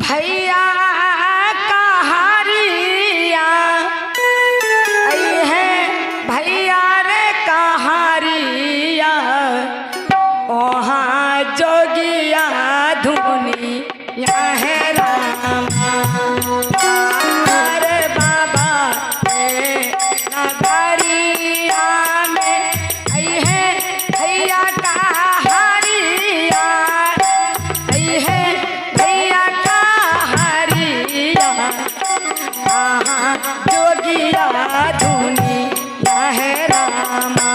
भैया कहारिया आई है भैया रे कहारिया ओहाँ जोगिया धुनिया है रामा रे बाबा रे नगरिया में आई है भैया कहारिया आई है भैया कहारिया आहाँ जोगिया धुनिया है रामा।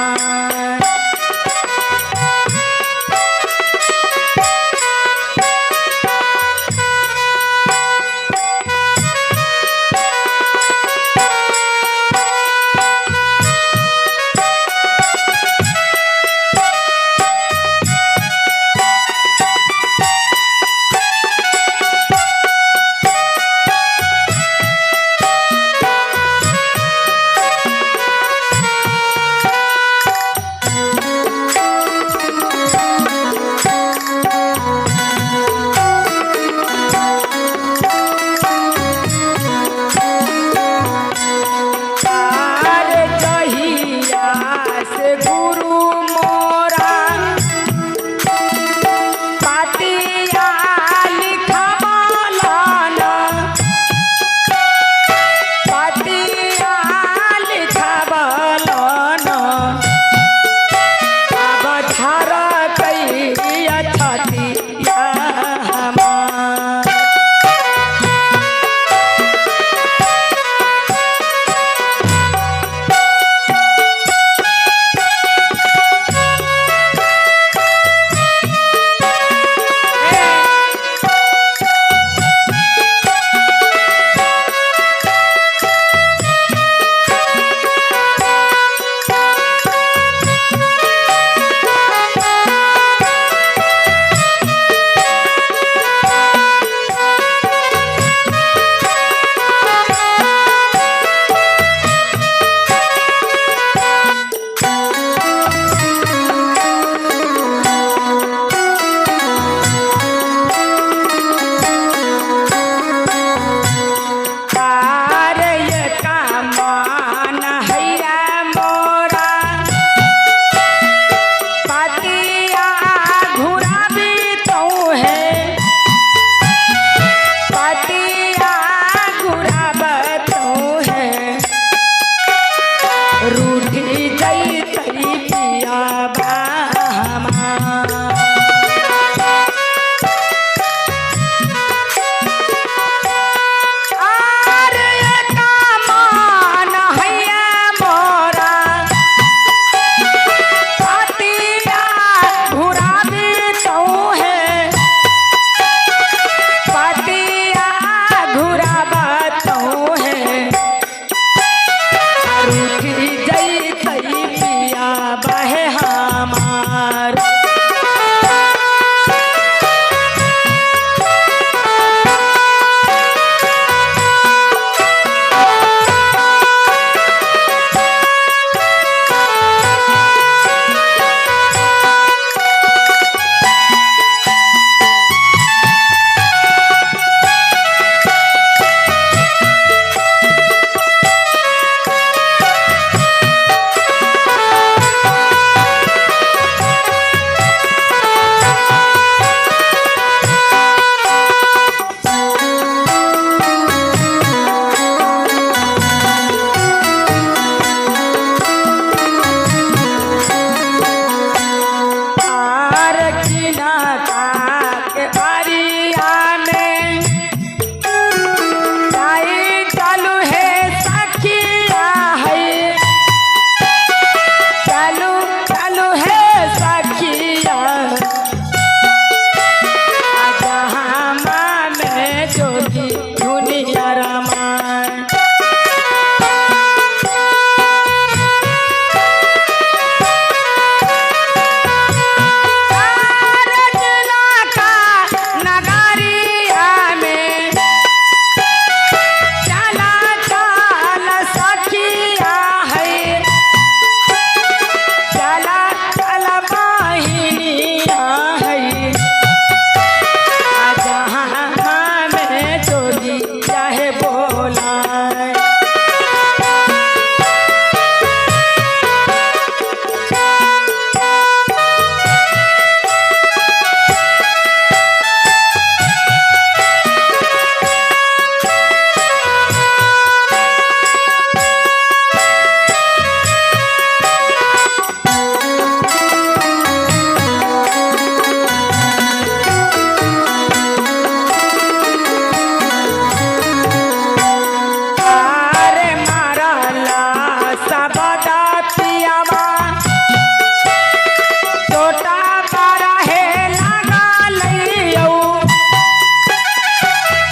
छोटा बड़ा है लगा लियो,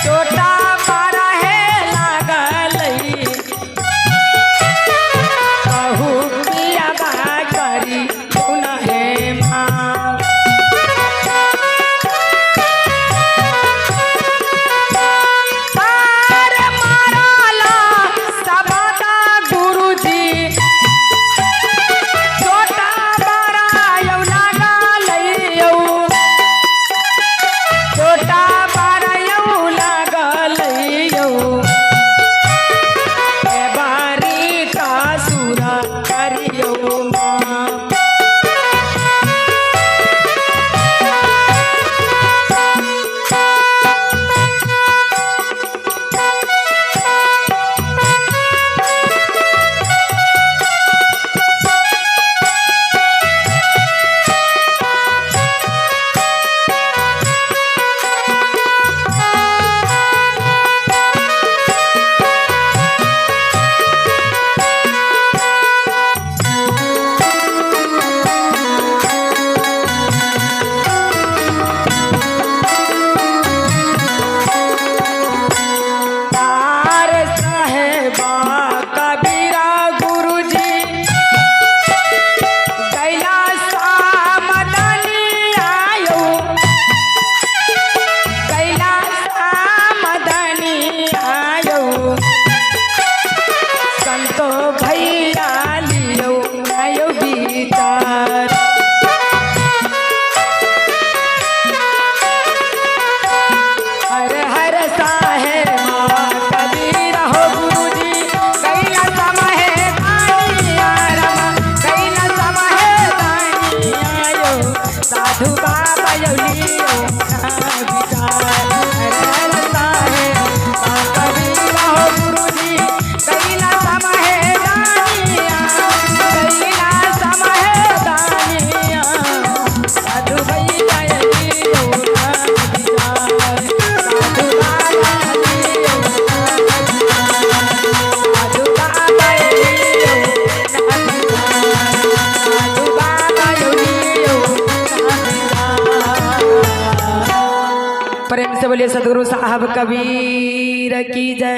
छोटा बड़ा है लगा लई, कहू पिया बा करी सुन है माँ। अरे माराला सबदा गुरुजी, छोटा बड़ा यौ लगा लइयो, छोटा बड़ा यौ लगा लइयो, ए बारी का सुरा करियो माँ। तार साहेबा कबीरा गुरुजी कैला सामदनी आयो, कैला सामदनी आयो, संतो भैया लियो आयो भीतर। हर हर साहेबा कबीरा हो गुरुजी कैला समय दानी आरमा, कैला समय दानी आयो, साधु बाबा यो लियो ना विचार। हर हर साहेबा कबीरा हो गुरुजी कैला समय दानी आरमा, कैला समय दानी आरमा, साधु भैया यो लियो ना विचार। साधु बाबा लियो ना विचार, साधु बाबा लियो ना विचार, साधु बाबा यो लियो ना विचार। प्रेम से बोलिए सदगुरु साहब कबीर की जय।